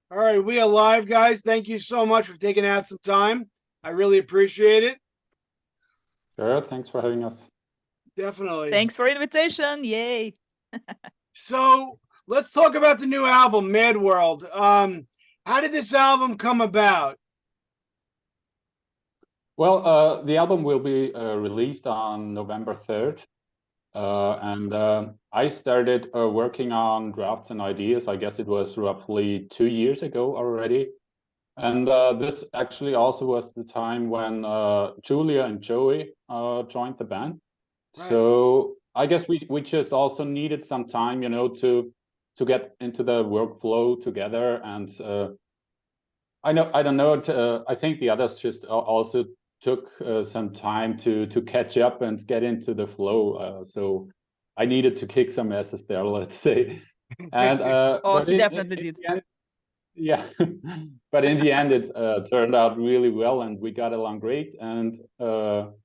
All right, we are live, guys. Thank you so much for taking out some time. I really appreciate it. Sure, thanks for having us. Definitely. Thanks for invitation. Yay. So let's talk about the new album, Madworld. How did this album come about? Well, the album will be released on November 3rd. I started working on drafts and ideas. I guess it was roughly 2 years ago already. And this actually also was the time when Julia and Joey joined the band. Right. So I guess we just also needed some time, you know, to get into the workflow together. And I don't know. I think the others just also took some time to catch up and get into the flow. So I needed to kick some asses there, let's say. And he definitely did. Yeah, but in the end, it turned out really well, and we got along great, and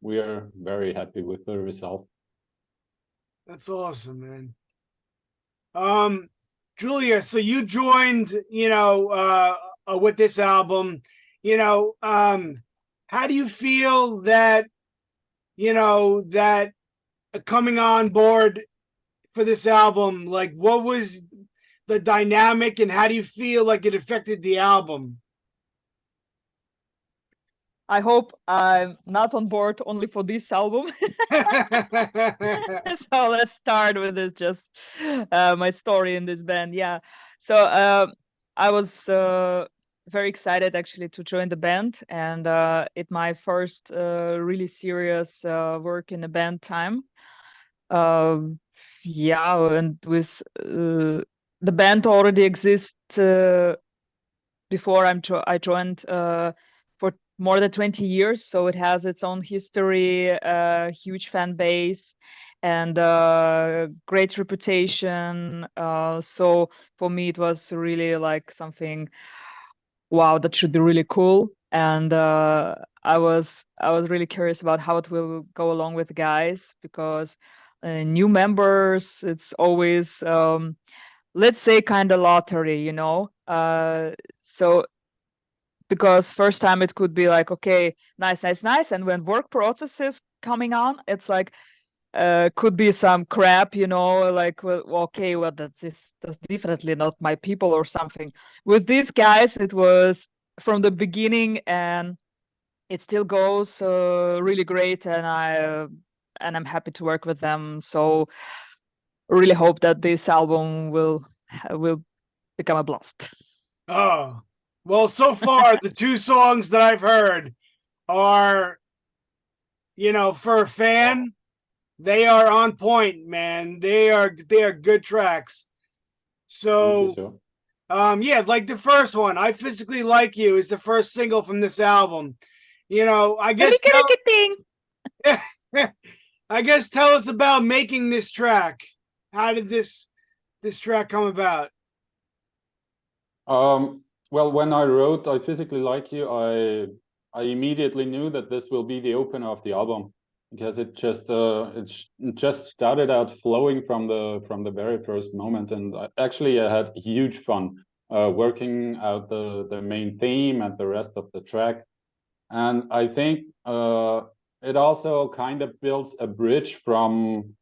we are very happy with the result. That's awesome, man. Julia, so you joined, with this album, how do you feel that, that coming on board for this album, like what was the dynamic and how do you feel like it affected the album? I hope I'm not on board only for this album. So let's start with this, just my story in this band. Yeah. So I was very excited actually to join the band, and it's my first really serious work in a band time. Yeah, and with the band already exists before I joined for more than 20 years, so it has its own history, huge fan base, and great reputation. So for me, it was really like something, wow, that should be really cool. And I was really curious about how it will go along with the guys, because new members, it's always let's say kind of lottery, so because first time it could be like, okay, nice, and when work process is coming on, it's like could be some crap, like, well, okay, well, that's definitely not my people or something. With these guys, it was from the beginning, and it still goes really great, and I'm happy to work with them. So really hope that this album will become a blast. Oh, well, so far the two songs that I've heard are, for a fan, they are on point, man. They are good tracks. So, yeah, like the first one, "I Physically Like You" is the first single from this album. I guess I guess tell us about making this track. How did this track come about? Well, when I wrote "I Physically Like You," I immediately knew that this will be the opener of the album, because it just started out flowing from the very first moment, and actually I had huge fun working out the main theme and the rest of the track. And I think it also kind of builds a bridge from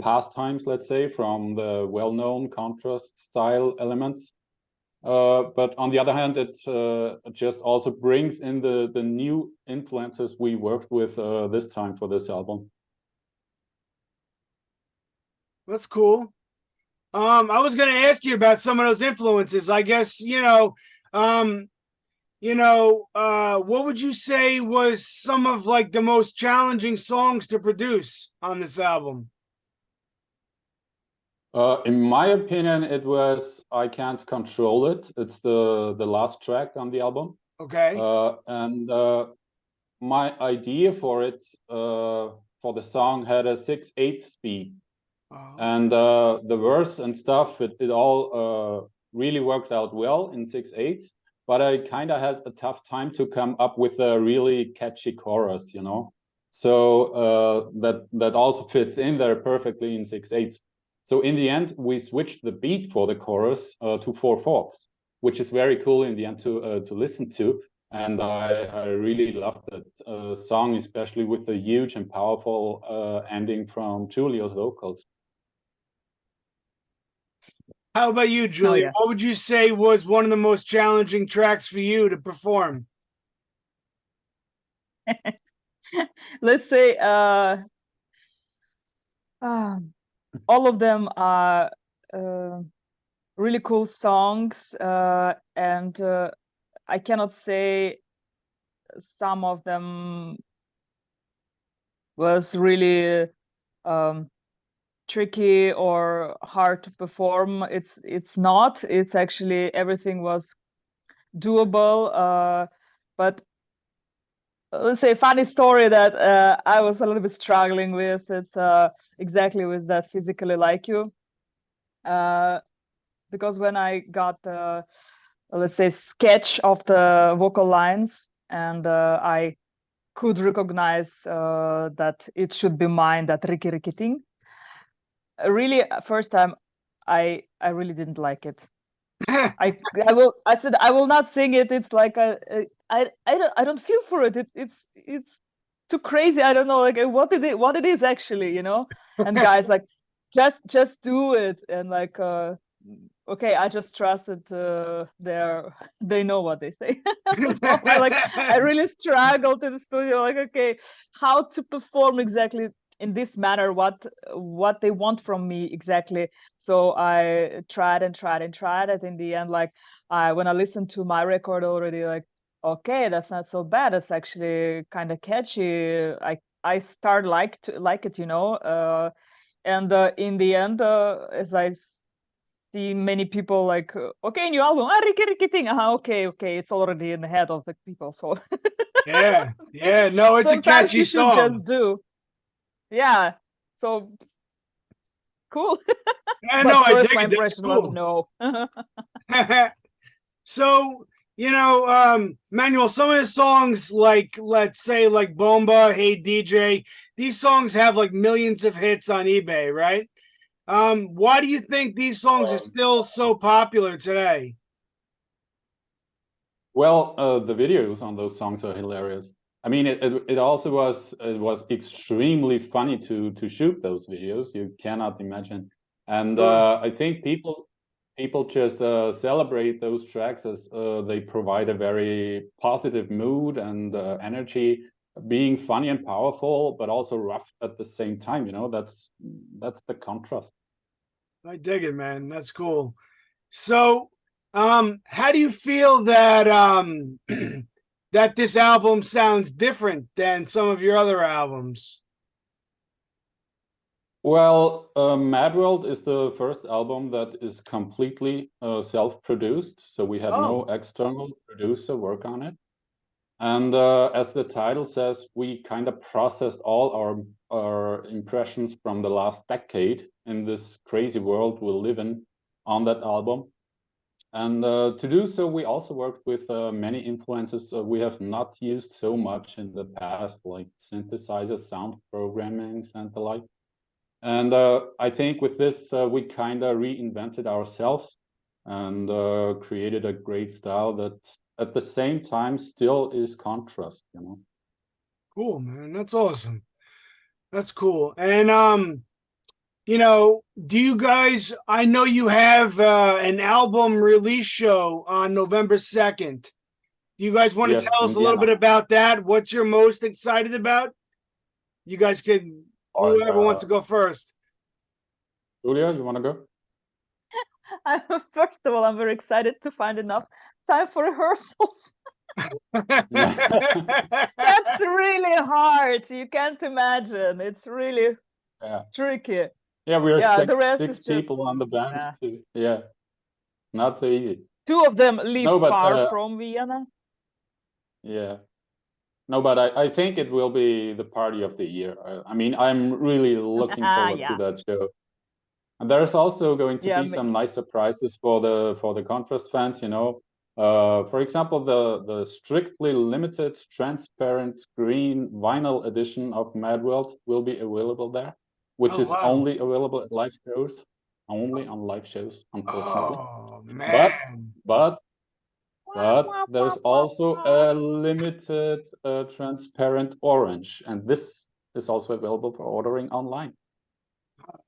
past times, let's say, from the well-known Kontrust style elements. But on the other hand, it just also brings in the new influences we worked with this time for this album. That's cool. I was going to ask you about some of those influences. I guess, what would you say was some of like the most challenging songs to produce on this album? In my opinion, it was "I Can't Control It." It's the last track on the album. Okay. And my idea for it, for the song, had a 6/8 speed. Oh. And the verse and stuff, it all really worked out well in 6/8. But I kind of had a tough time to come up with a really catchy chorus, So that also fits in there perfectly in 6/8. So in the end, we switched the beat for the chorus to 4/4. which is very cool in the end to listen to. And I really love that song, especially with the huge and powerful ending from Julia's vocals. How about you, Julia? yeah. What would you say was one of the most challenging tracks for you to perform? Let's say all of them are really cool songs, and I cannot say some of them was really tricky or hard to perform. It's not. It's actually everything was doable. But let's say a funny story that I was a little bit struggling with. It's exactly with that physically like you. Because when I got the, let's say, sketch of the vocal lines, and I could recognize that it should be mine, that Ricky Ricky thing. Really, first time, I really didn't like it. I said I will not sing it. It's like I don't feel for it. It's too crazy. I don't know like what it is actually, you know. And guys like just do it, and like okay, I just trusted they know what they say. So I really struggled in the studio, like, okay, how to perform exactly in this manner, what they want from me exactly. So I tried and tried and tried it. In the end, like when I listened to my record already, like, okay, that's not so bad. It's actually kind of catchy. I start like it, you know. And in the end, as I see many people like, okay, new album, Ricky Ricky thing. Okay, it's already in the head of the people. So yeah, no, it's a catchy you should song. just do. Yeah, so cool. Yeah, no, I dig my it. That's impression cool. was no. So, you know, Manuel, some of his songs, like, let's say, like Bomba, Hey DJ, these songs have like millions of hits on eBay, right? Why do you think these songs are still so popular today? Well, the videos on those songs are hilarious. I mean, it also was extremely funny to shoot those videos. You cannot imagine. And I think people just celebrate those tracks as they provide a very positive mood and energy, being funny and powerful, but also rough at the same time. You know, that's the contrast. I dig it, man. That's cool. So, how do you feel that that this album sounds different than some of your other albums? Well, Madworld is the first album that is completely self-produced, so we had no external producer work on it. And as the title says, we kind of processed all our impressions from the last decade in this crazy world we live in on that album. And to do so, we also worked with many influences we have not used so much in the past, like synthesizers, sound programming, and the like. And I think with this, we kind of reinvented ourselves and created a great style that at the same time still is Kontrust, you know. Cool, man. That's awesome. That's cool. And you know, do you guys, I know you have an album release show on November 2nd. Do you guys want to tell us a little bit about that? What you're most excited about? You guys can, whoever wants to go first. Julia, you want to go? First of all, I'm very excited to find enough time for rehearsals. That's really hard. You can't imagine. It's really tricky. Yeah, we are the rest six is people on the band too. Yeah, not so easy. Two of them live far from Vienna. Yeah. No, but I think it will be the party of the year. I mean, I'm really looking forward to that show. And there's also going to be some nice surprises for the Kontrust fans, you know. For example, the strictly limited transparent green vinyl edition of Madworld will be available there, which is only available at live shows, only on live shows, unfortunately. Oh man! But But there's also a limited transparent orange, and this is also available for ordering online.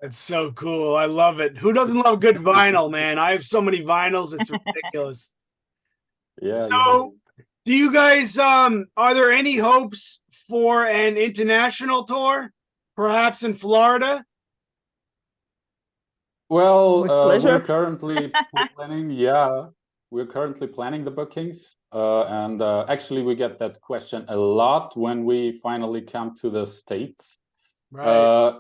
It's so cool. I love it. Who doesn't love good vinyl, man? I have so many vinyls, it's ridiculous. Yeah. So, do you guys are there any hopes for an international tour? Perhaps in Florida? Well, With pleasure. we're currently planning, we're currently planning the bookings. And actually we get that question a lot when we finally come to the States. Right.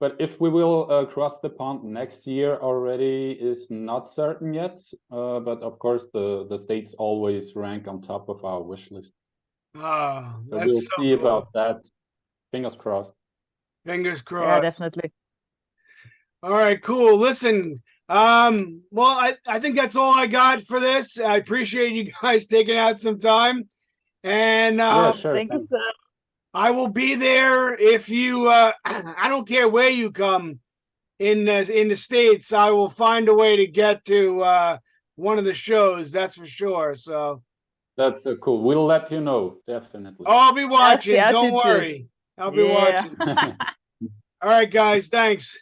But if we will cross the pond next year already is not certain yet. But of course the States always rank on top of our wish list. Oh, So that's we'll so see cool. about that. Fingers crossed. Fingers Yeah, crossed. definitely. All right, cool. Listen, well, I think that's all I got for this. I appreciate you guys taking out some time. And Yeah, sure. Thank you, Thanks. sir. I will be there if you I don't care where you come in the States. I will find a way to get to one of the shows, that's for sure. So That's cool. We'll let you know, definitely. I'll be watching. Yes, Don't you did. worry. I'll be Yeah. watching. All right, guys. Thanks.